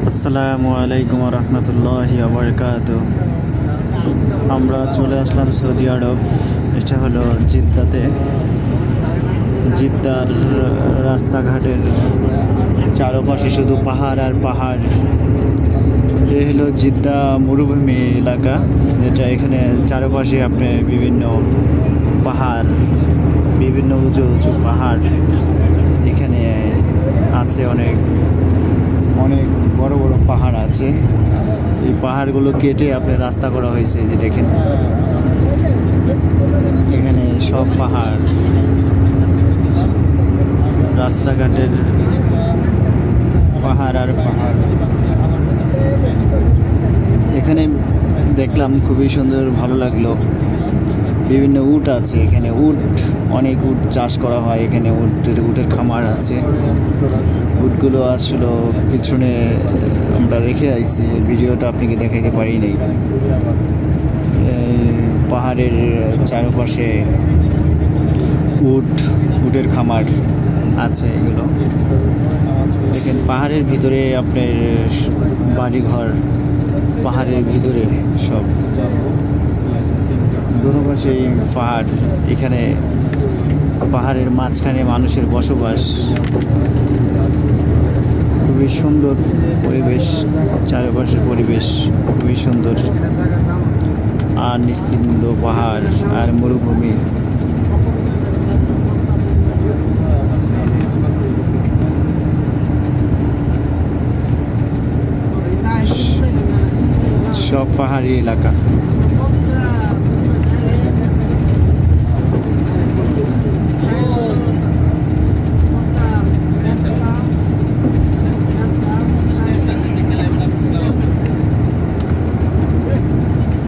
আসসালামু আলাইকুম রহমতুল্লাহি বারাকাতুহু। আমরা চলে আসলাম সৌদি আরব। এটা হলো জিদ্দাতে। জিদ্দার রাস্তাঘাটের চারপাশে শুধু পাহাড় আর পাহাড়। এ হলো জিদ্দা মরুভূমি এলাকা, যেটা এখানে চারপাশে আপনি বিভিন্ন পাহাড়, বিভিন্ন উঁচু উঁচু পাহাড় এখানে আছে। অনেক অনেক বড় বড় পাহাড় আছে। এই পাহাড়গুলো কেটে আপনার রাস্তা করা হয়েছে। যে দেখেন এখানে সব পাহাড়, রাস্তাঘাটের পাহাড় আর পাহাড়। এখানে দেখলাম খুবই সুন্দর, ভালো লাগলো। বিভিন্ন উট আছে এখানে, অনেক উট চাষ করা হয় এখানে। উটের খামার আছে। উটগুলো আসলে পিছনে আমরা রেখে আইছি, ভিডিওটা আপনাকে দেখাইতে পারি নাই। পাহাড়ের চারপাশে উটের খামার আছে এগুলো। দেখেন পাহাড়ের ভিতরে আপনার বাড়িঘর, পাহাড়ের ভিতরে সব দুপাশেই পাহাড়। এখানে পাহাড়ের মাঝখানে মানুষের বসবাস। খুবই সুন্দর পরিবেশ, চারপাশের পরিবেশ খুবই সুন্দর। আর নিস্তিন্দ পাহাড় আর মরুভূমি। সব পাহাড়ি এলাকা।